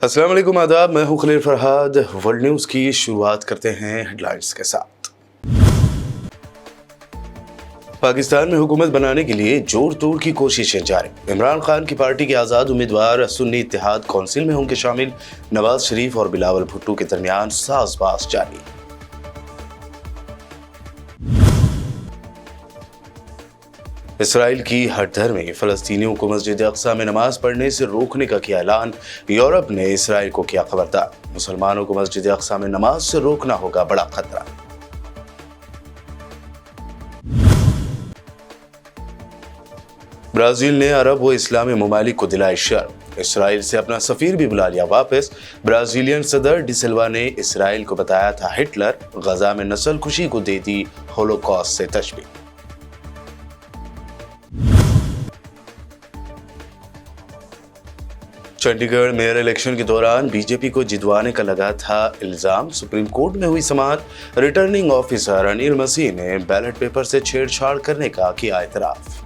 अस्सलाम वालेकुम, आदाब। मैं हूं खलील फरहाद। वर्ल्ड न्यूज़ की शुरुआत करते हैं हेडलाइंस के साथ। पाकिस्तान में हुकूमत बनाने के लिए जोड़ तोड़ की कोशिशें जारी। इमरान खान की पार्टी के आज़ाद उम्मीदवार सुन्नी इत्तेहाद कौंसिल में होंगे शामिल। नवाज शरीफ और बिलावल भुट्टो के दरमियान साज़बाज़ जारी। इसराइल की हटधर में फ़लस्तीनियों को मस्जिद अक्सा में नमाज पढ़ने से रोकने का किया ऐलान। यूरोप ने इसराइल को किया खबरदार। मुसलमानों को मस्जिद अक्सा में नमाज से रोकना होगा बड़ा खतरा। ब्राजील ने अरब व इस्लामी ममालिक को दिलाई शर्म। इसराइल से अपना सफीर भी बुला लिया वापस। ब्राजीलियन सदर डिसिल्वा ने इसराइल को बताया था हिटलर। गजा में नस्ल खुशी को दे दी होलोकॉस्ट से तशबीह। चंडीगढ़ मेयर इलेक्शन के दौरान बीजेपी को जितवाने का लगा था इल्जाम। सुप्रीम कोर्ट में हुई समाअत। रिटर्निंग ऑफिसर अनिल मसीह ने बैलेट पेपर से छेड़छाड़ करने का किया एतराफ।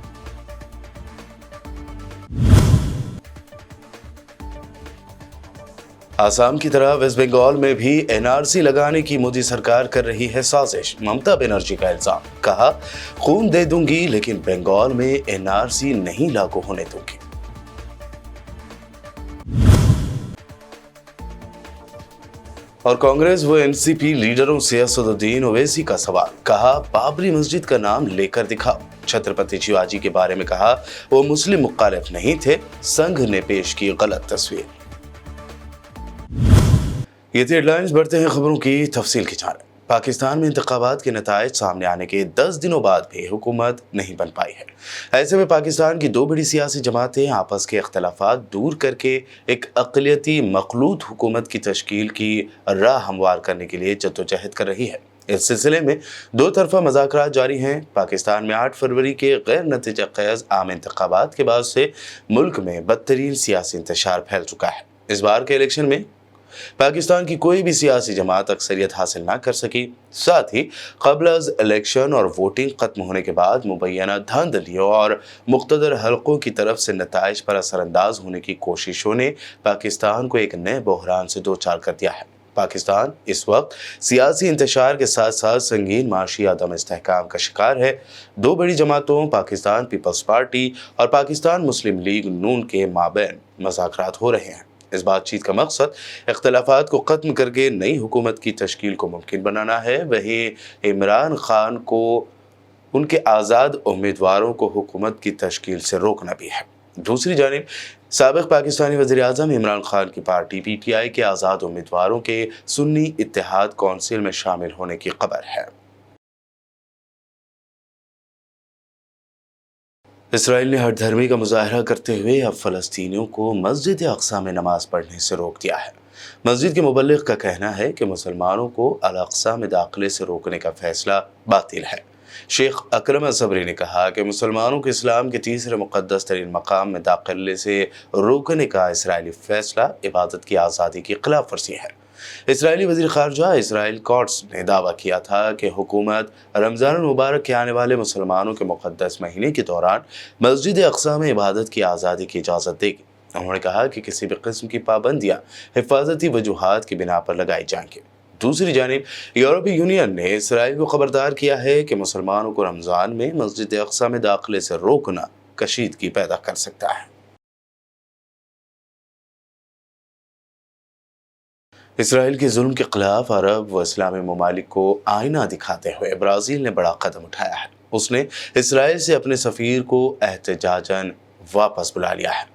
आसाम की तरह वेस्ट बंगाल में भी एनआरसी लगाने की मोदी सरकार कर रही है साजिश। ममता बनर्जी का इल्जाम। कहा, खून दे दूंगी लेकिन बंगाल में एनआरसी नहीं लागू होने दूंगी। और कांग्रेस व एनसीपी लीडरों से असदुद्दीन ओवैसी का सवाल। कहा, बाबरी मस्जिद का नाम लेकर दिखाओ। छत्रपति शिवाजी के बारे में कहा, वो मुस्लिम मुखालिफ नहीं थे, संघ ने पेश की गलत तस्वीर। ये थी हेडलाइंस। बढ़ते हैं खबरों की तफसील की जानिब। पाकिस्तान में इंतखाबात के नताइज सामने आने के 10 दिनों बाद भी हुकूमत नहीं बन पाई है। ऐसे में पाकिस्तान की दो बड़ी सियासी जमातें आपस के अख्तलाफात दूर करके एक अक़लियती मखलूत हुकूमत की तश्कील की राह हमवार करने के लिए जद्दोजहद कर रही है। इस सिलसिले में दो तरफा मुज़ाकरात जारी हैं। पाकिस्तान में 8 फरवरी के गैर नतीजा ख़ैज़ आम इंतखाबात के बाद से मुल्क में बदतरीन सियासी इंतशार फैल चुका है। इस बार के इलेक्शन में पाकिस्तान की कोई भी सियासी जमात अक्सरियत हासिल ना कर सकी। साथ ही क़ब्ल इलेक्शन और वोटिंग खत्म होने के बाद मुबैना धांधलियों और मुख्तदर हलकों की तरफ से नताइज पर असरअंदाज होने की कोशिशों ने पाकिस्तान को एक नए बहरान से दो चार कर दिया है। पाकिस्तान इस वक्त सियासी इंतशार के साथ साथ संगीन माशी अदम इस्तेहकाम का शिकार है। दो बड़ी जमातों पाकिस्तान पीपल्स पार्टी और पाकिस्तान मुस्लिम लीग नून के माबैन मुज़ाकरात हो रहे हैं। इस बातचीत का मकसद इख्तलाफात को ख़त्म करके नई हुकूमत की तश्कील को मुमकिन बनाना है। वहीं इमरान खान को उनके आज़ाद उम्मीदवारों को हुकूमत की तश्कील से रोकना भी है। दूसरी जानिब साबिक़ पाकिस्तानी वज़ीर आज़म इमरान खान की पार्टी PTI के आज़ाद उम्मीदवारों के सुन्नी इत्तेहाद कौंसिल में शामिल होने की खबर है। इसराइल ने हठधर्मी का मुजाहरा करते हुए अब फ़लस्तीनियों को मस्जिद अक्सा में नमाज पढ़ने से रोक दिया है। मस्जिद के मुबल्लिग का कहना है कि मुसलमानों को अल अक्सा में दाखिले से रोकने का फैसला बातिल है। शेख अकरम सबरी ने कहा कि मुसलमानों को इस्लाम के तीसरे मुक़द्दस तरीन मकाम में दाखिले से रोकने का इसराइली फैसला इबादत की आज़ादी की खिलाफ वर्जी है। इसराइली वज़ीर ख़ारजा इसराइल कॉट्स ने दावा किया था कि हुकूमत रमज़ान मुबारक के आने वाले मुसलमानों के मुक़द्दस महीने के दौरान मस्जिद अक्सा में इबादत की आज़ादी की इजाज़त देगी। उन्होंने कहा कि किसी भी किस्म की पाबंदियाँ हिफाजती वजूहात की बिना पर लगाई जाएंगी। दूसरी जानिब यूरोपीय यूनियन ने इसराइल को खबरदार किया है कि मुसलमानों को रमज़ान में मस्जिद अक्सा में दाखिले से रोकना कशीदगी पैदा कर सकता है। इसराइल के जुल्म के खिलाफ अरब व इस्लामी ममालिक को आईना दिखाते हुए ब्राज़ील ने बड़ा कदम उठाया है। उसने इसराइल से अपने सफ़ीर को एहतजाजन वापस बुला लिया है।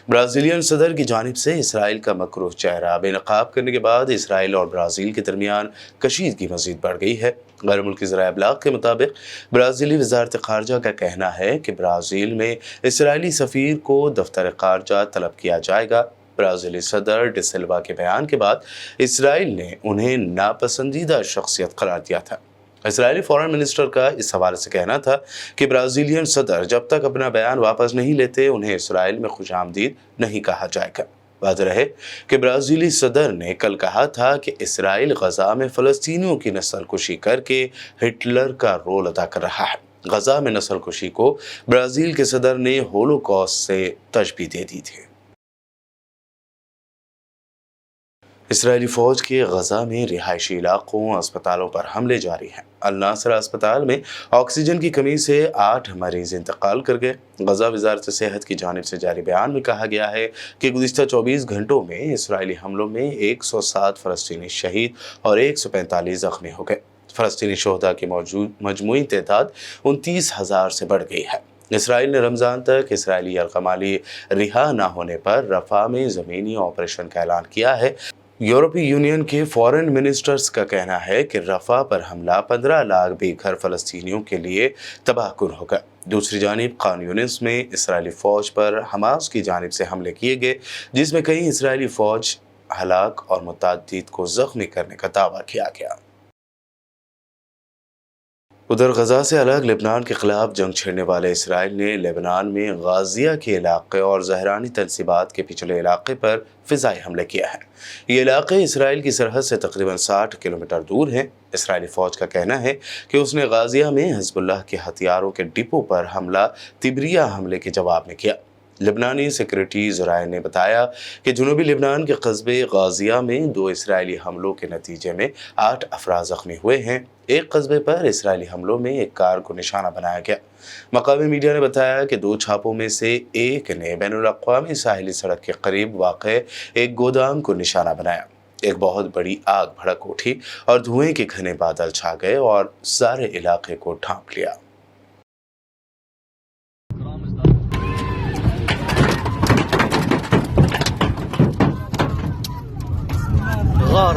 ब्राज़ीलियन सदर की जानिब से इसराइल का मकरूह चेहरा बेनकाब करने के बाद इसराइल और ब्राज़ील के दरमियान कशीदगी मज़ीद बढ़ गई है। गैर मुल्की ज़राए इब्लाग के मुताबिक ब्राज़ीली वज़ारत ख़ारजा का कहना है कि ब्राज़ील में इसराइली सफ़ीर को दफ्तर ख़ारजा तलब किया जाएगा। ब्राज़ीली सदर डिसिल्वा के बयान के बाद इसराइल ने उन्हें नापसंदीदा शख्सियत करार दिया था। इसराइली फॉरेन मिनिस्टर का इस हवाले से कहना था कि ब्राज़ीलियन सदर जब तक अपना बयान वापस नहीं लेते उन्हें इसराइल में खुशामदीद नहीं कहा जाएगा। वाज़ेह रहे कि ब्राज़ीली सदर ने कल कहा था कि इसराइल गजा में फ़लस्तीनियों की नस्लकुशी करके हिटलर का रोल अदा कर रहा है। गजा में नस्लकुशी को ब्राज़ील के सदर ने होलोकॉस्ट से तशबीह दे दी थी। इसराइली फ़ौज के गजा में रिहायशी इलाकों अस्पतालों पर हमले जारी हैं। अल नासर अस्पताल में ऑक्सीजन की कमी से 8 मरीज इंतकाल कर गए। गजा वजारत सेहत की जानिब से जारी बयान में कहा गया है कि गुज़िश्ता 24 घंटों में इसराइली हमलों में 107 फ़लस्तीनी शहीद और 145 ज़ख्मी हो गए। फ़लस्तीनी शोहदा की मजमूई तादाद 29,000 से बढ़ गई है। इसराइल ने रमज़ान तक इसराइली यरगमाली रिहा न होने पर रफ़ा में ज़मीनी ऑपरेशन का ऐलान किया है। यूरोपीय यूनियन के फॉरेन मिनिस्टर्स का कहना है कि रफ़ा पर हमला 15 लाख बेघर फ़लस्तीनियों के लिए तबाहकुन होगा। दूसरी जानिब खान यूनिस में इसराइली फ़ौज पर हमास की जानिब से हमले किए गए, जिसमें कई इसराइली फ़ौज हलाक और मुतअद्दिद को ज़ख्मी करने का दावा किया गया। उधर गजा से अलग लेबनान के खिलाफ जंग छेड़ने वाले इसराइल ने लेबनान में गाजिया के इलाके और जहरानी तनसीबात के पिछले इलाके पर फ़िज़ाई हमले किया है। ये इलाके इसराइल की सरहद से तकरीबन 60 किलोमीटर दूर हैं। इसराइली फ़ौज का कहना है कि उसने गाजिया में हिज़्बुल्लाह के हथियारों के डिपो पर हमला तिब्रिया हमले के जवाब में किया। लेबनानी सिक्योरिटी ज़राए ने बताया कि जनूबी लेबनान के कस्बे गाजिया में 2 इसराइली हमलों के नतीजे में 8 अफराद ज़ख्मी हुए हैं। एक कस्बे पर इसराइली हमलों में एक कार को निशाना बनाया गया। मकामी मीडिया ने बताया कि 2 छापों में से एक ने बैनुल-अक़वामी साहिली सड़क के करीब वाक़े एक गोदाम को निशाना बनाया। एक बहुत बड़ी आग भड़क उठी और धुएं के घने बादल छा गए और सारे इलाके को ढांप लिया।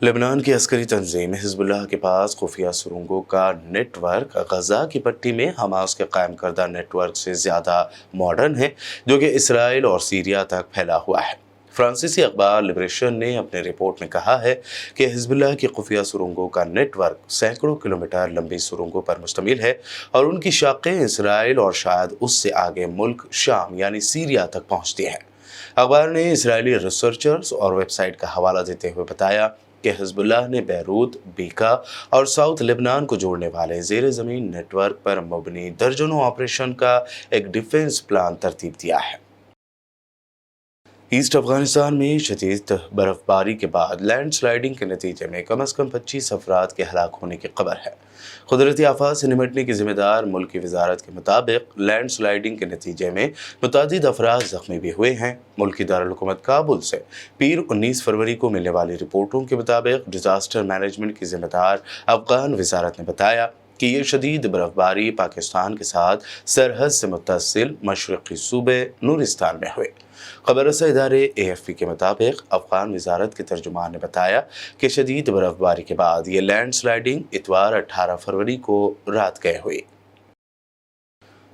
लेबनान की अस्करी तंजीम हिज़्बुल्लाह के पास खुफिया सुरंगों का नेटवर्क गजा की पट्टी में हमास के कायम करदा नेटवर्क से ज़्यादा मॉडर्न है, जो कि इसराइल और सीरिया तक फैला हुआ है। फ्रांसीसी अखबार लिबरेशन ने अपने रिपोर्ट में कहा है कि हिज़्बुल्लाह की खुफिया सुरंगों का नेटवर्क सैकड़ों किलोमीटर लंबी सुरंगों पर मुश्तमिल है और उनकी शाखें इसराइल और शायद उससे आगे मुल्क शाम यानी सीरिया तक पहुँचती हैं। अखबार ने इसराइली रिसर्चर्स और वेबसाइट का हवाला देते हुए बताया कि हिज़्बुल्लाह ने बैरूत, बीका और साउथ लेबनान को जोड़ने वाले ज़ेर ज़मीन नेटवर्क पर मबनी दर्जनों ऑपरेशन का एक डिफेंस प्लान तरतीब दिया है। ईस्ट अफगानिस्तान में शदीद बर्फबारी के बाद लैंडस्लाइडिंग के नतीजे में कम अज़ कम 25 अफराद के हलाक होने की खबर है। कुदरती आफात से निमटने की जिम्मेदार मुल्क की वजारत के मुताबिक लैंडस्लाइडिंग के नतीजे में मुतअद्दिद अफराद ज़ख्मी भी हुए हैं। मुल्क की दारुल-हुकूमत काबुल से पीर 19 फरवरी को मिलने वाली रिपोर्टों के मुताबिक डिज़ास्टर मैनेजमेंट की जिम्मेदार अफगान वजारत ने बताया कि ये शदीद बर्फबारी पाकिस्तान के साथ सरहद से मुत्तसिल मशरक़ी सूबे नूरिस्तान में हुए। खबर रसा इदारे AFP के मुताबिक अफगान वजारत के तर्जुमान ने बताया कि शदीद बर्फबारी के बाद ये लैंडस्लाइडिंग इतवार 18 फरवरी को रात गए हुई।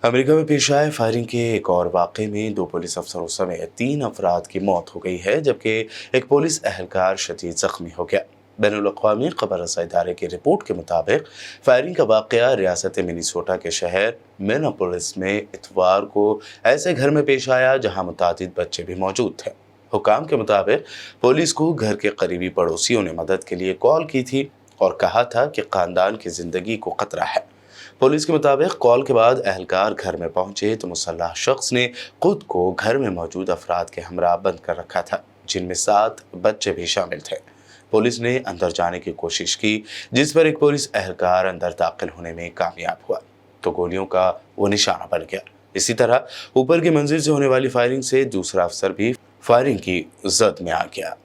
अमेरिका में पेश आए फायरिंग के एक और वाक़े में 2 पुलिस अफसरों समेत 3 अफराद की मौत हो गई है, जबकि एक पुलिस एहलकार शदीद ज़ख्मी हो गया। बैनुल-अक़वामी खबर रसा इदारे की रिपोर्ट के मुताबिक फायरिंग का वाक़या रियासत मिनीसोटा के शहर मिनेपोलिस में इतवार को ऐसे घर में पेश आया जहां मुतादिद बच्चे भी मौजूद थे। हुकाम के मुताबिक पुलिस को घर के करीबी पड़ोसियों ने मदद के लिए कॉल की थी और कहा था कि ख़ानदान की ज़िंदगी को ख़तरा है। पुलिस के मुताबिक कॉल के बाद एहलकार घर में पहुंचे तो मुसल्लह शख्स ने खुद को घर में मौजूद अफराद के हमरा बंद कर रखा था, जिनमें 7 बच्चे भी शामिल थे। पुलिस ने अंदर जाने की कोशिश की, जिस पर एक पुलिस एहलकार अंदर दाखिल होने में कामयाब हुआ तो गोलियों का वो निशाना बन गया। इसी तरह ऊपर की मंजिल से होने वाली फायरिंग से दूसरा अफसर भी फायरिंग की जद में आ गया।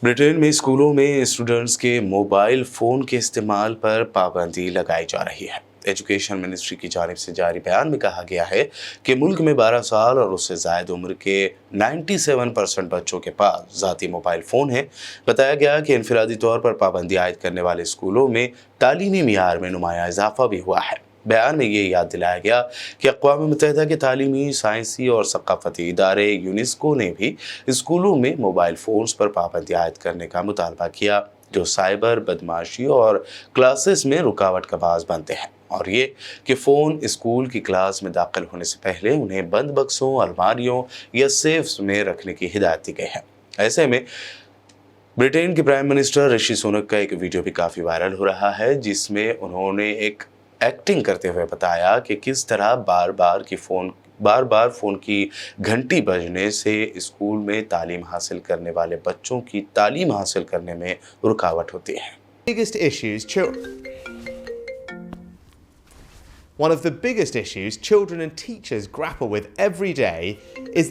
ब्रिटेन में स्कूलों में स्टूडेंट्स के मोबाइल फ़ोन के इस्तेमाल पर पाबंदी लगाई जा रही है। एजुकेशन मिनिस्ट्री की जानिब से जारी बयान में कहा गया है कि मुल्क में 12 साल और उससे ज़ायद उम्र के 97% बच्चों के पास ज़ाती मोबाइल फ़ोन है। बताया गया कि इनफरादी तौर पर पाबंदी आयद करने वाले स्कूलों में तालीमी मियार में नुमाया इजाफा भी हुआ है। बयान में ये याद दिलाया गया कि अक़वाम मुत्तहिदा के तालीमी, साइंसी और सक़ाफ़ती इदारे यूनेस्को ने भी स्कूलों में मोबाइल फ़ोन्स पर पाबंदी आयद करने का मुतालबा किया, जो साइबर बदमाशी और क्लासेस में रुकावट का बाज़ बनते हैं, और ये कि फ़ोन स्कूल की क्लास में दाखिल होने से पहले उन्हें बंद बक्सों, अलमारियों या सेफ्स में रखने की हिदायत दी गई है। ऐसे में ब्रिटेन के प्राइम मिनिस्टर ऋषि सुनक का एक वीडियो भी काफ़ी वायरल हो रहा है, जिसमें उन्होंने एक एक्टिंग करते हुए बताया कि किस तरह बार बार फ़ोन की घंटी बजने से स्कूल में तालीम हासिल करने वाले बच्चों की तालीम हासिल करने में रुकावट होती है। One of the biggest issues children and teachers grapple with every day is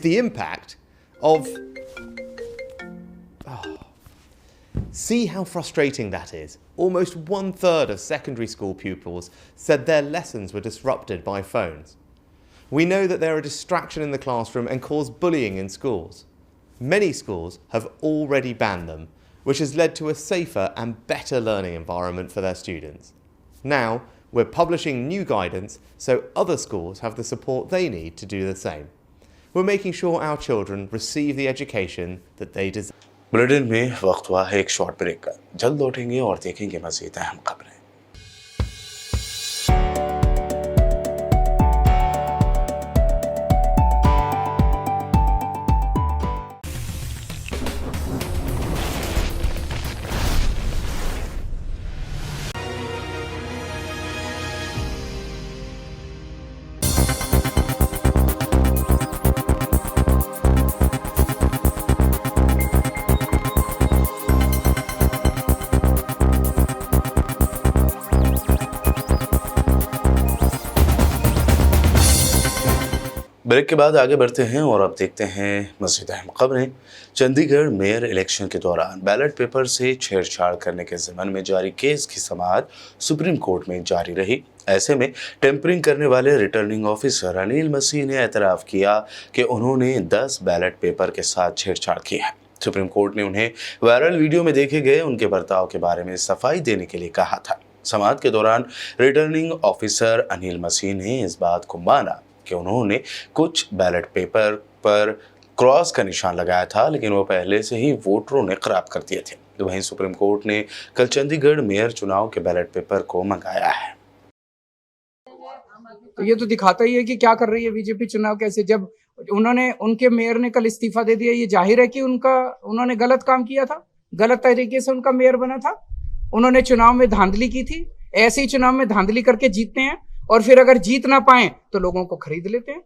the impact of... See how frustrating that is. Almost 1/3 of secondary school pupils said their lessons were disrupted by phones. We know that they're a distraction in the classroom and cause bullying in schools. Many schools have already banned them, which has led to a safer and better learning environment for their students. Now, we're publishing new guidance so other schools have the support they need to do the same. We're making sure our children receive the education that they deserve. Bulletin में वक्त हुआ है एक short break का। जल्द लौटेंगे और देखेंगे मज़ीद अहम खबरें। ब्रेक के बाद आगे बढ़ते हैं और अब देखते हैं मज़ीद अहम खबरें। चंडीगढ़ मेयर इलेक्शन के दौरान बैलेट पेपर से छेड़छाड़ करने के ज़िम्मन में जारी केस की समाअत सुप्रीम कोर्ट में जारी रही। ऐसे में टेम्परिंग करने वाले रिटर्निंग ऑफिसर अनिल मसीह ने एतराफ़ किया कि उन्होंने 10 बैलेट पेपर के साथ छेड़छाड़ की है। सुप्रीम कोर्ट ने उन्हें वायरल वीडियो में देखे गए उनके बर्ताव के बारे में सफाई देने के लिए कहा था। समाअत के दौरान रिटर्निंग ऑफिसर अनिल मसीह ने इस बात को माना कि उन्होंने कुछ बैलेट पेपर पर क्रॉस का निशान लगाया था, लेकिन वो पहले से ही वोटरों ने खराब कर दिए थे। तो वहीं सुप्रीम कोर्ट ने कल चंडीगढ़ मेयर चुनाव के बैलेट पेपर को मंगाया है। तो ये तो दिखाता ही है कि क्या कर रही है बीजेपी चुनाव कैसे। जब उनके मेयर ने कल इस्तीफा दे दिया, ये जाहिर है कि उन्होंने गलत काम किया था, गलत तरीके से उनका मेयर बना था। उन्होंने चुनाव में धांधली की थी। ऐसे ही चुनाव में धांधली करके जीतते हैं और फिर अगर जीत ना पाए तो लोगों को खरीद लेते हैं।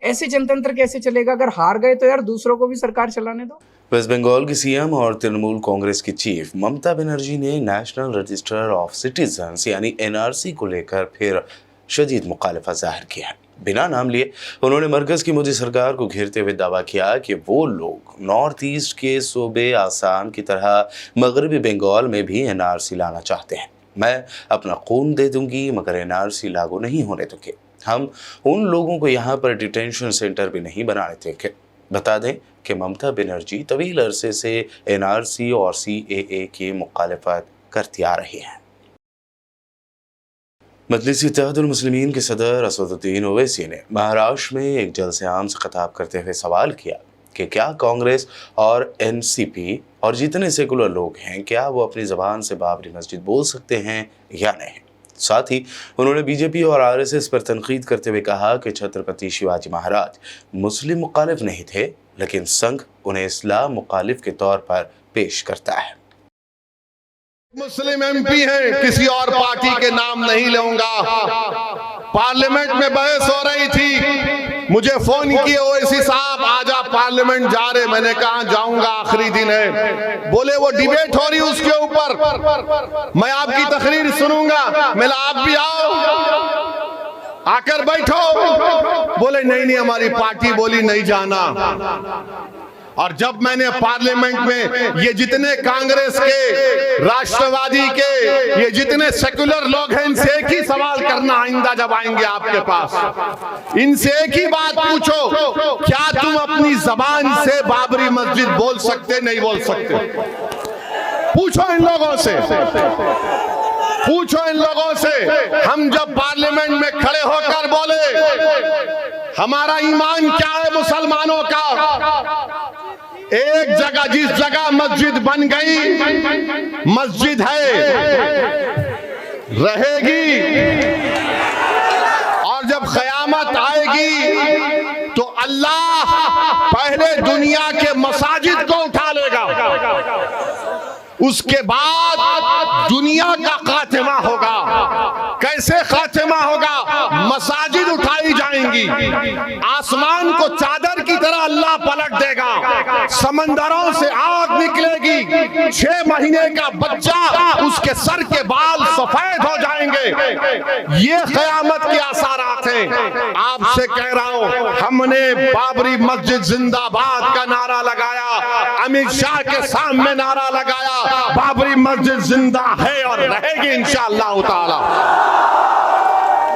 ऐसे जनतंत्र कैसे चलेगा? अगर हार गए तो यार दूसरों को भी सरकार चलाने दो। वेस्ट बंगाल की सीएम और तृणमूल कांग्रेस की चीफ ममता बनर्जी ने नेशनल रजिस्टर ऑफ सिटीजन्स यानी एनआरसी को लेकर फिर शदीद मुखालिफत जाहिर की है। बिना नाम लिए उन्होंने मरकज़ की मोदी सरकार को घेरते हुए दावा किया कि वो लोग नॉर्थ ईस्ट के सूबे आसाम की तरह मगरबी बंगाल में भी एनआरसी लाना चाहते हैं। मैं अपना खून दे दूंगी मगर एनआरसी लागू नहीं होने दूंगी। हम उन लोगों को यहाँ पर डिटेंशन सेंटर भी नहीं बनाने देंगे। बता दें कि ममता बनर्जी तवील अरसे से एनआरसी और सीएए की मुखालिफत करती आ रही हैं। मजलिस इत्तेहादुल मुस्लिमीन के सदर असदुद्दीन ओवैसी ने महाराष्ट्र में एक जलसे आम से खिताब करते हुए सवाल किया कि क्या कांग्रेस और एनसीपी और जितने सेकुलर लोग हैं, क्या वो अपनी ज़बान से बाबरी मस्जिद बोल सकते हैं या नहीं। साथ ही उन्होंने बीजेपी और आरएसएस पर तनकीद करते हुए कहा कि छत्रपति शिवाजी महाराज मुस्लिम मुखालिफ नहीं थे, लेकिन संघ उन्हें इस्लाम मुखालिफ के तौर पर पेश करता है। मुस्लिम एमपी हैं, किसी और पार्टी के नाम नहीं लूंगा। पार्लियामेंट में बहस हो रही थी, मुझे फोन किए ओवैसी साहब आज आप पार्लियामेंट जा रहे, मैंने कहा जाऊंगा, आखिरी दिन है। बोले वो डिबेट हो रही उसके ऊपर, मैं आपकी तकरीर सुनूंगा। मैं आप भी आओ। आकर बैठो, बोले नहीं हमारी पार्टी बोली नहीं जाना। और जब मैंने पार्लियामेंट में ये जितने कांग्रेस के, राष्ट्रवादी के, ये जितने सेक्युलर लोग हैं, इनसे एक ही सवाल करना आइंदा जब आएंगे आपके पास, इनसे एक ही बात पूछो, क्या तुम अपनी जबान से बाबरी मस्जिद बोल सकते नहीं बोल सकते? पूछो इन लोगों से, पूछो इन लोगों से। हम जब पार्लियामेंट में खड़े होकर बोले हमारा ईमान क्या है मुसलमानों का, एक जगह जिस जगह मस्जिद बन गई, मस्जिद है, रहेगी, और जब क़यामत आएगी तो अल्लाह पहले दुनिया के मसाजिद को उठा लेगा, उसके बाद दुनिया का खात्मा होगा। कैसे खात्मा होगा? मसाजिद उठाई जाएंगी, आसमान को चादर की तरह अल्लाह पलट देगा, समंदरों से आग निकलेगी, 6 महीने का बच्चा, उसके सर के बाल सफेद हो जाएंगे। ये क़यामत के आसारात हैं। आपसे कह रहा हूं, हमने बाबरी मस्जिद जिंदाबाद का नारा लगाया, अमित शाह के सामने नारा लगाया, बाबरी मस्जिद जिंदा है और रहेगी इंशाअल्लाह ताला।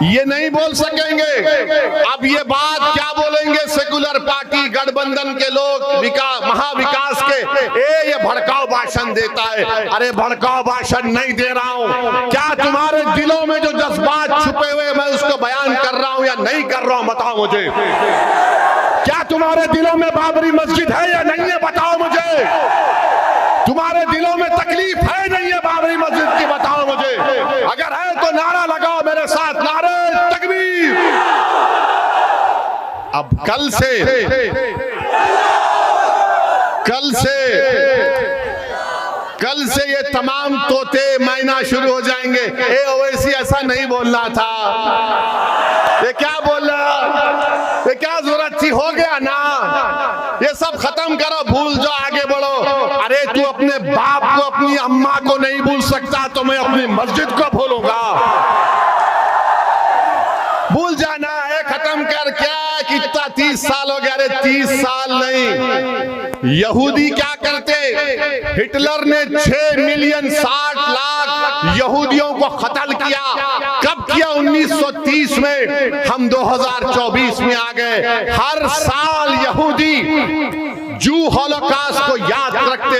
ये नहीं बोल सकेंगे। अब ये बात क्या बोलेंगे सेकुलर पार्टी गठबंधन के लोग, महाविकास के, ये भड़काऊ भाषण देता है। अरे भड़काऊ भाषण नहीं दे रहा हूं, क्या तुम्हारे दिलों में जो जज्बात छुपे हुए मैं उसको बयान कर रहा हूं या नहीं कर रहा हूं? बताओ मुझे, क्या तुम्हारे दिलों में बाबरी मस्जिद है या नहीं है? बताओ मुझे, तुम्हारे दिलों में तकलीफ है नहीं है बाबरी मस्जिद की? बताओ मुझे, अगर है तो नारा लगाओ मेरे साथ, नारे तकबीर। अब कल से ये तमाम तोते मैना शुरू हो जाएंगे। ओवैसी ऐसा नहीं बोलना था, ये क्या बोल रहा, ये क्या जरूरत थी? हो गया ना, ये सब खत्म करो, भूल जाओ, आगे बढ़ो। अरे तू अपने बाप को, अपनी अम्मा को नहीं भूल सकता तो मैं अपनी मस्जिद को भूलूंगा? भूल जाना है, खत्म कर। क्या कितना 30 साल हो गया? अरे 30 साल नहीं, यहूदी क्या करते? हिटलर ने 6 मिलियन 60 लाख यहूदियों को कत्ल किया। कब किया? 1930 में। हम 2024 में आ गए। हर साल यहूदी जू हॉलोकॉस्ट को याद रखते,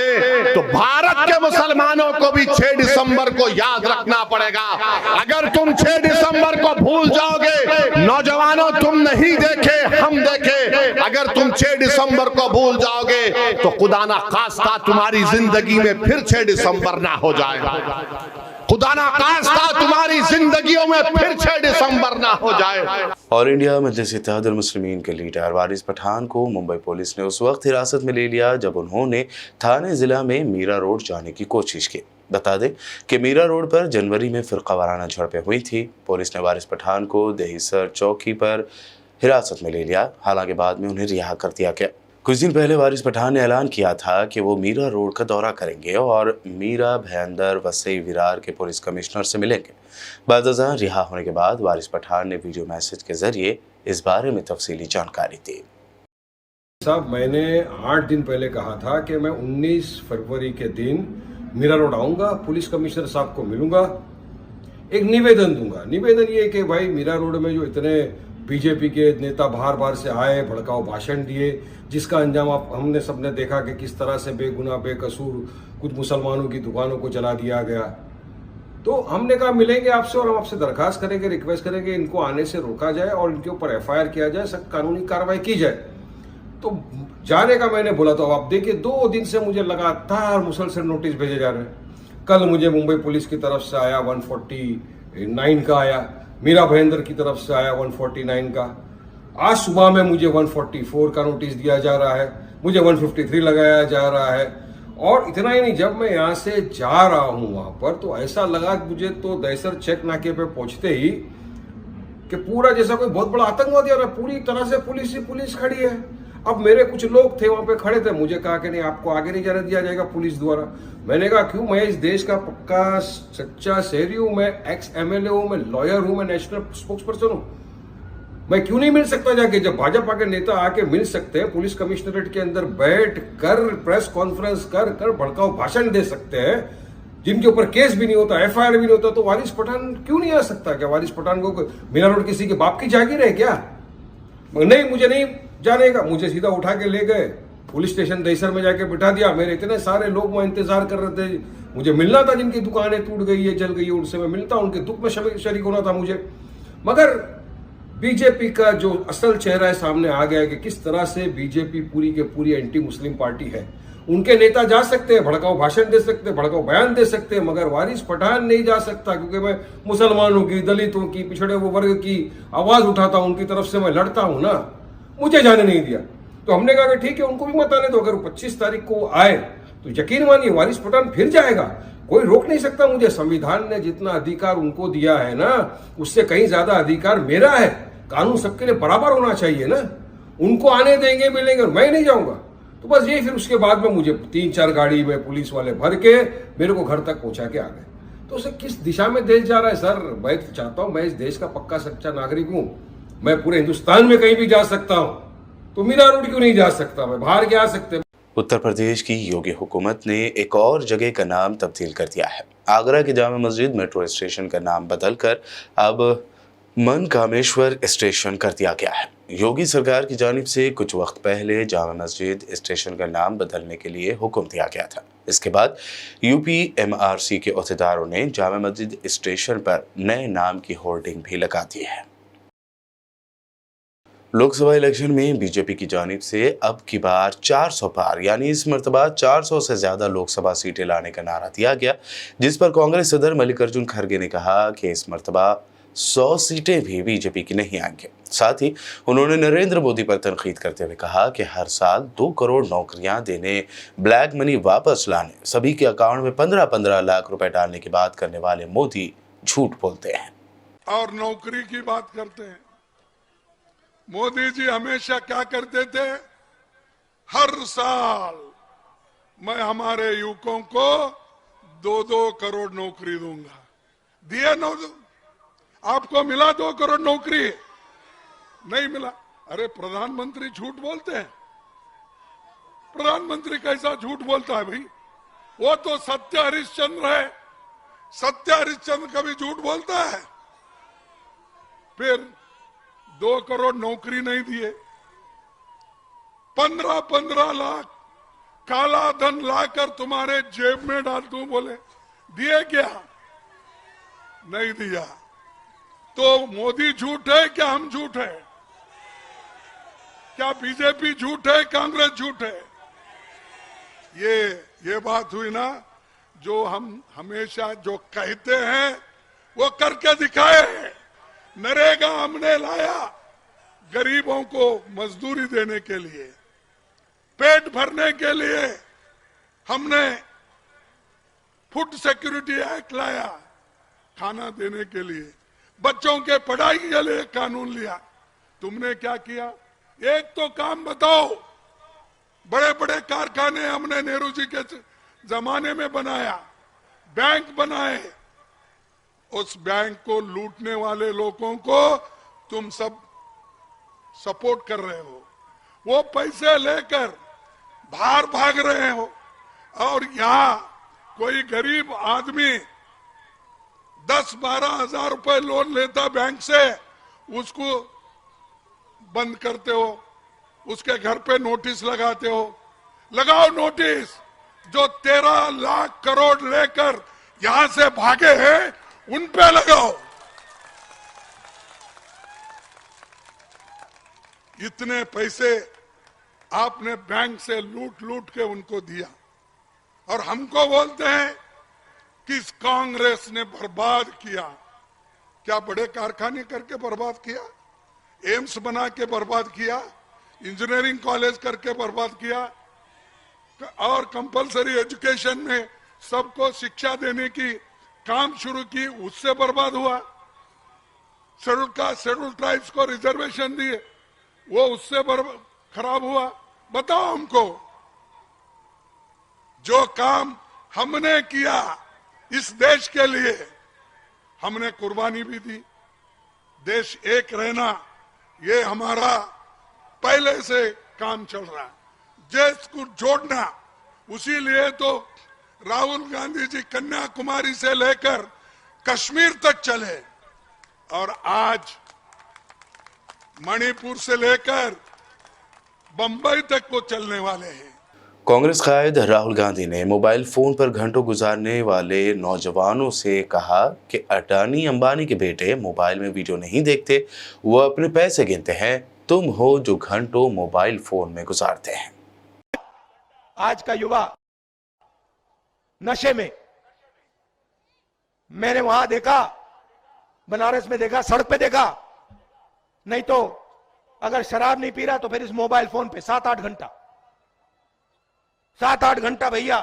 तो भारत के मुसलमानों को भी 6 दिसंबर को याद रखना पड़ेगा। अगर तुम 6 दिसंबर को भूल जाओगे, नौजवानों तुम नहीं देखे हम देखे, अगर तुम 6 दिसंबर को भूल जाओगे तो खुदा ना खास्ता तुम्हारी जिंदगी में फिर 6 दिसंबर ना हो जाएगा। खुदा ना खास्ता तुम्हारी जिंदगियों में फिर 6 दिसंबर ना हो जाए। और इंडिया मजलिस इत्तेहादुल मुस्लिमीन के लीडर वारिस पठान को मुंबई पुलिस ने उस वक्त हिरासत में ले लिया जब उन्होंने थाने जिला में मीरा रोड जाने की कोशिश की। बता दें कि मीरा रोड पर जनवरी में फिरकावाराना झड़पें हुई थी। पुलिस ने वारिस पठान को दहीसर चौकी पर हिरासत में ले लिया, हालांकि बाद में उन्हें रिहा कर दिया गया। कुछ दिन पहले वारिस पठान ने ऐलान किया था कि वो मीरा रोड का दौरा करेंगे और मीरा भयंदर वसई विरार के पुलिस कमिश्नर से मिलेंगे। बादशाह रिहा होने के बाद वारिस पठान ने वीडियो मैसेज के जरिए इस बारे में तफसीली जानकारी दी। साहब, मैंने 8 दिन पहले कहा था कि मैं 19 फरवरी के दिन मीरा रोड आऊँगा, पुलिस कमिश्नर साहब को मिलूँगा, एक निवेदन दूंगा। निवेदन ये कि भाई मीरा रोड में जो इतने बीजेपी के नेता बाहर बाहर से आए, भड़काऊ भाषण दिए, जिसका अंजाम हमने सबने देखा कि किस तरह से बेगुनाह बेकसूर कुछ मुसलमानों की दुकानों को जला दिया गया। तो हमने कहा मिलेंगे आपसे और हम आपसे दरखास्त करेंगे, रिक्वेस्ट करेंगे इनको आने से रोका जाए और इनके ऊपर FIR किया जाए, सख्त कानूनी कार्रवाई की जाए। तो जाने का मैंने बोला। तो आप देखिए 2 दिन से मुझे लगातार मुसलसल नोटिस भेजे जा रहे हैं। कल मुझे मुंबई पुलिस की तरफ से आया 149 का आया, मीरा भयंदर की तरफ से आया 149 का, आज सुबह में मुझे 144 का नोटिस दिया जा रहा है, मुझे 153 लगाया जा रहा है। और इतना ही नहीं, जब मैं यहाँ से जा रहा हूँ वहाँ पर तो ऐसा लगा मुझे तो दहसर चेक नाके पे पहुँचते ही कि पूरा जैसा कोई बहुत बड़ा आतंकवादी आ रहा है, पूरी तरह से पुलिस ही पुलिस खड़ी है। अब मेरे कुछ लोग थे वहाँ पे खड़े थे, मुझे कहा कि नहीं आपको आगे नहीं जाने दिया जाएगा पुलिस द्वारा। मैंने कहा क्यों, मैं इस देश का पक्का सच्चा शहरी हूँ, मैं ex MLA हूँ, मैं लॉयर हूँ, मैं नेशनल स्पोक्स पर्सन हूँ। मैं क्यों नहीं मिल सकता जाके? जब भाजपा के नेता आके मिल सकते हैं, पुलिस कमिश्नरेट के अंदर बैठ कर प्रेस कॉन्फ्रेंस कर कर भड़काऊ भाषण दे सकते हैं, जिनके ऊपर केस भी नहीं होता, एफआईआर भी नहीं होता, तो वारिस पठान क्यों नहीं आ सकता? क्या वारिस पठान को मीना रोड किसी के बाप की जागीर है क्या? नहीं, मुझे नहीं जाने का। मुझे सीधा उठा के ले गए पुलिस स्टेशन दहीसर में, जाके बिठा दिया। मेरे इतने सारे लोग वहां इंतजार कर रहे थे, मुझे मिलना था, जिनकी दुकानें टूट गई है, जल गई है, उनसे मैं मिलता, उनके दुख में शरीक होना था मुझे। मगर बीजेपी का जो असल चेहरा है सामने आ गया है कि किस तरह से बीजेपी पूरी के पूरी एंटी मुस्लिम पार्टी है। उनके नेता जा सकते हैं, भड़काऊ भाषण दे सकते हैं, भड़काऊ बयान दे सकते हैं, मगर वारिस पठान नहीं जा सकता, क्योंकि मैं मुसलमानों की, दलितों की, पिछड़े हुए वर्ग की आवाज उठाता हूं, उनकी तरफ से मैं लड़ता हूं ना। मुझे जाने नहीं दिया, तो हमने कहा कि ठीक है, उनको भी मत आने दो। अगर 25 तारीख को आए तो यकीन मानिए वारिस पठान फिर जाएगा, कोई रोक नहीं सकता मुझे। संविधान ने जितना अधिकार उनको दिया है ना, उससे कहीं ज्यादा अधिकार मेरा है। कानून सबके लिए बराबर होना चाहिए ना। उनको आने देंगे, मिलेंगे, और मैं नहीं जाऊंगा, तो बस यही। फिर उसके बाद में मुझे 3-4 गाड़ी में पुलिस वाले भर के मेरे को घर तक पहुंचा के आ गए। तो उसे किस दिशा में देश जा रहा है? सर, मैं चाहता हूं, मैं इस देश का पक्का सच्चा नागरिक हूं, मैं पूरे हिंदुस्तान में कहीं भी जा सकता हूं, तो मीरा रोड क्यों नहीं जा सकता? मैं बाहर क्या आ सकते? उत्तर प्रदेश की योगी हुकूमत ने एक और जगह का नाम तब्दील कर दिया है। आगरा की जामा मस्जिद मेट्रो स्टेशन का नाम बदलकर अब मनकामेश्वर स्टेशन कर दिया गया है। योगी सरकार की जानिब से कुछ वक्त पहले जामा मस्जिद स्टेशन का नाम बदलने के लिए हुक्म दिया गया था। इसके बाद UPMRC के अहदेदारों ने जामा मस्जिद स्टेशन पर नए नाम की होर्डिंग भी लगा दी है। लोकसभा इलेक्शन में बीजेपी की जानिब से अब की बार 400 पार, यानी इस मरतबा 400 से ज्यादा लोकसभा सीटें लाने का नारा दिया गया, जिस पर कांग्रेस सदर मल्लिकार्जुन खड़गे ने कहा कि इस मरतबा 100 सीटें भी बीजेपी की नहीं आएंगे। साथ ही उन्होंने नरेंद्र मोदी पर तनकीद करते हुए कहा कि हर साल 2 करोड़ नौकरियां देने, ब्लैक मनी वापस लाने, सभी के अकाउंट में 15-15 लाख रुपए डालने की बात करने वाले मोदी झूठ बोलते हैं और नौकरी की बात करते हैं। मोदी जी हमेशा क्या करते थे? हर साल मैं हमारे युवकों को 2-2 करोड़ नौकरी दूंगा। दिए न? आपको मिला 2 करोड़ नौकरी? नहीं मिला। अरे प्रधानमंत्री झूठ बोलते हैं। प्रधानमंत्री कैसा झूठ बोलता है भाई? वो तो सत्य हरिश्चंद्र है। सत्य हरिश्चंद्र कभी झूठ बोलता है? फिर 2 करोड़ नौकरी नहीं दिए, 15-15 लाख काला धन लाकर तुम्हारे जेब में डाल दूं बोले, दिए क्या? नहीं दिया। तो मोदी झूठ है क्या हम झूठ है? क्या बीजेपी झूठ है, कांग्रेस झूठ है? ये बात हुई ना। जो हम हमेशा जो कहते हैं वो करके दिखाए हैं। नरेगा हमने लाया गरीबों को मजदूरी देने के लिए, पेट भरने के लिए हमने फूड सिक्योरिटी एक्ट लाया, खाना देने के लिए, बच्चों के पढ़ाई के लिए कानून लिया। तुमने क्या किया? एक तो काम बताओ। बड़े बड़े कारखाने हमने नेहरू जी के जमाने में बनाया, बैंक बनाए। उस बैंक को लूटने वाले लोगों को तुम सब सपोर्ट कर रहे हो। वो पैसे लेकर बाहर भाग रहे हो, और यहां कोई गरीब आदमी 10-12 हजार रुपए लोन लेता बैंक से, उसको बंद करते हो, उसके घर पे नोटिस लगाते हो। लगाओ नोटिस। जो 13 लाख करोड़ लेकर यहां से भागे हैं उन पे लगाओ। इतने पैसे आपने बैंक से लूट लूट के उनको दिया, और हमको बोलते हैं कि इस कांग्रेस ने बर्बाद किया। क्या बड़े कारखाने करके बर्बाद किया? एम्स बना के बर्बाद किया? इंजीनियरिंग कॉलेज करके बर्बाद किया? और कंपलसरी एजुकेशन में सबको शिक्षा देने की काम शुरू की, उससे बर्बाद हुआ? शेड्यूल ट्राइब्स को रिजर्वेशन दिए, वो उससे खराब हुआ? बताओ हमको। जो काम हमने किया इस देश के लिए, हमने कुर्बानी भी दी। देश एक रहना ये हमारा पहले से काम चल रहा है, देश को जोड़ना। उसी लिए तो राहुल गांधी जी कन्याकुमारी से लेकर कश्मीर तक चले और आज मणिपुर से लेकर बंबई तक को चलने वाले हैं। कांग्रेस कायद राहुल गांधी ने मोबाइल फोन पर घंटों गुजारने वाले नौजवानों से कहा कि अडानी अंबानी के बेटे मोबाइल में वीडियो नहीं देखते, वो अपने पैसे गिनते हैं। तुम हो जो घंटों मोबाइल फोन में गुजारते हैं। आज का युवा नशे में, मैंने वहां देखा, बनारस में देखा, सड़क पे देखा, नहीं तो अगर शराब नहीं पी रहा तो फिर इस मोबाइल फोन पे 7-8 घंटा 7-8 घंटा भैया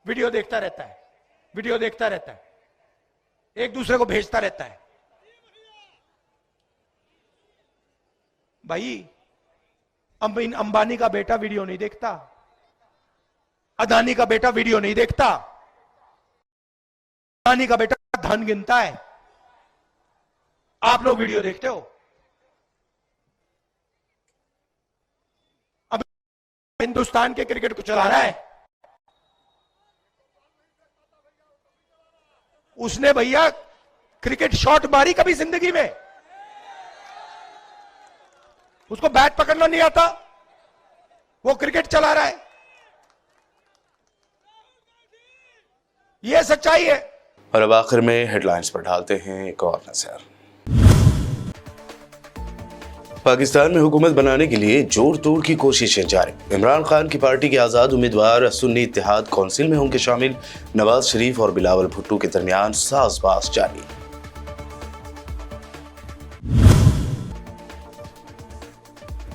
वीडियो देखता रहता है, वीडियो देखता रहता है, एक दूसरे को भेजता रहता है। भाई अंबानी का बेटा वीडियो नहीं देखता, अदानी का बेटा वीडियो नहीं देखता, अदानी का बेटा धन गिनता है। आप लोग वीडियो देखते हो। अब हिंदुस्तान के क्रिकेट को चला रहा है, उसने भैया क्रिकेट शॉट मारी कभी जिंदगी में? उसको बैट पकड़ना नहीं आता, वो क्रिकेट चला रहा है। ये सच्चाई है। और अब आखिर में हेडलाइंस पर डालते हैं एक और नजर। पाकिस्तान में हुकूमत बनाने के लिए जोर तोड़ की कोशिशें जारी। इमरान खान की पार्टी के आजाद उम्मीदवार सुन्नी इत्तेहाद काउंसिल में होंगे शामिल। नवाज शरीफ और बिलावल भुट्टो के दरमियान साजबाज जारी।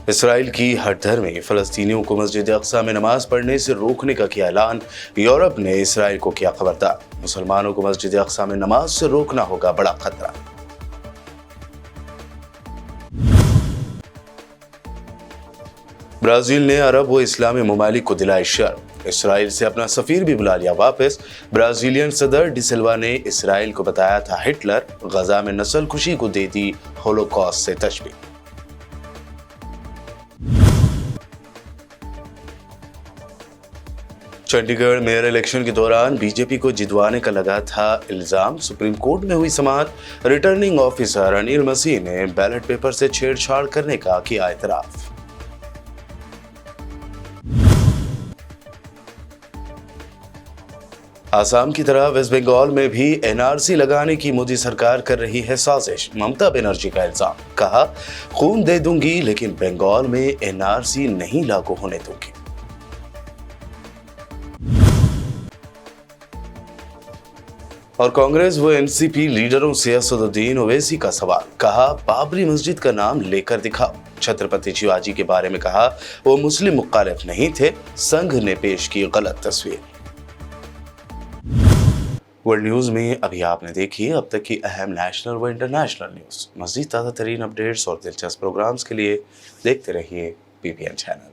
इसराइल की हटधर में फलस्तीनियों को मस्जिद अक्सा में नमाज पढ़ने से रोकने का किया ऐलान। यूरोप ने इसराइल को किया खबरदार। मुसलमानों को मस्जिद अक्सा में नमाज से रोकना होगा बड़ा खतरा। ब्राजील ने अरब व इस्लामी ममालिक को दिलाई शर्म। इसराइल से अपना सफीर भी बुला लिया वापस। ब्राजीलियन सदर डिसिल्वा ने इसराइल को बताया था हिटलर। गजा में नस्ल खुशी को दे दी होलोकॉस्ट से तशबीह। चंडीगढ़ मेयर इलेक्शन के दौरान बीजेपी को जितवाने का लगा था इल्जाम। सुप्रीम कोर्ट में हुई समाअत। रिटर्निंग ऑफिसर अनिल मसीह ने बैलेट पेपर से छेड़छाड़ करने का किया एतराफ। आसाम की तरह वेस्ट बंगाल में भी एनआरसी लगाने की मोदी सरकार कर रही है साजिश। ममता बनर्जी का इल्जाम, कहा खून दे दूंगी लेकिन बंगाल में एनआरसी नहीं लागू होने दूंगी। और कांग्रेस व एनसीपी लीडरों से असदुद्दीन ओवैसी का सवाल, कहा बाबरी मस्जिद का नाम लेकर दिखाओ। छत्रपति शिवाजी के बारे में कहा वो मुस्लिम मुखालिफ नहीं थे, संघ ने पेश की गलत तस्वीर। वर्ल्ड न्यूज में अभी आपने देखी अब तक की अहम नेशनल व इंटरनेशनल न्यूज। मज़ीद ताज़ा तरीन अपडेट्स और दिलचस्प प्रोग्राम्स के लिए देखते रहिए बीबीएन चैनल।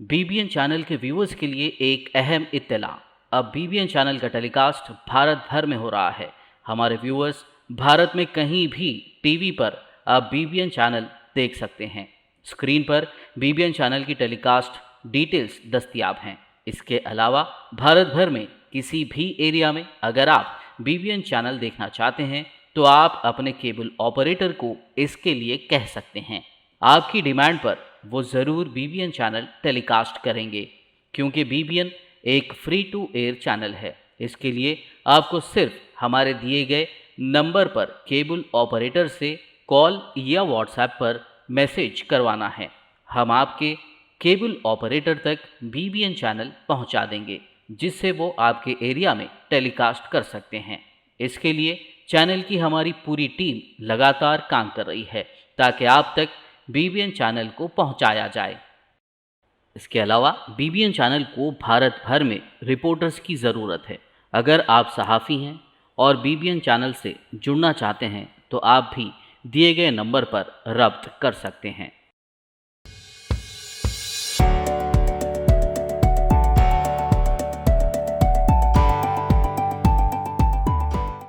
बीबीएन चैनल के व्यूअर्स के लिए एक अहम इत्तला। अब बीबीएन चैनल का टेलीकास्ट भारत भर में हो रहा है। हमारे व्यूअर्स भारत में कहीं भी टीवी पर अब बीबीएन चैनल देख सकते हैं। स्क्रीन पर बीबीएन चैनल की टेलीकास्ट डिटेल्स दस्तयाब हैं। इसके अलावा भारत भर में किसी भी एरिया में अगर आप बीबीएन चैनल देखना चाहते हैं तो आप अपने केबल ऑपरेटर को इसके लिए कह सकते हैं। आपकी डिमांड पर वो ज़रूर बीबीएन चैनल टेलीकास्ट करेंगे, क्योंकि बीबीएन एक फ्री टू एयर चैनल है। इसके लिए आपको सिर्फ हमारे दिए गए नंबर पर केबल ऑपरेटर से कॉल या व्हाट्सएप पर मैसेज करवाना है। हम आपके केबल ऑपरेटर तक बीबीएन चैनल पहुंचा देंगे, जिससे वो आपके एरिया में टेलीकास्ट कर सकते हैं। इसके लिए चैनल की हमारी पूरी टीम लगातार काम कर रही है ताकि आप तक बीबीएन चैनल को पहुंचाया जाए। इसके अलावा बीबीएन चैनल को भारत भर में रिपोर्टर्स की ज़रूरत है। अगर आप सहाफ़ी हैं और बीबीएन चैनल से जुड़ना चाहते हैं तो आप भी दिए गए नंबर पर रब्त कर सकते हैं।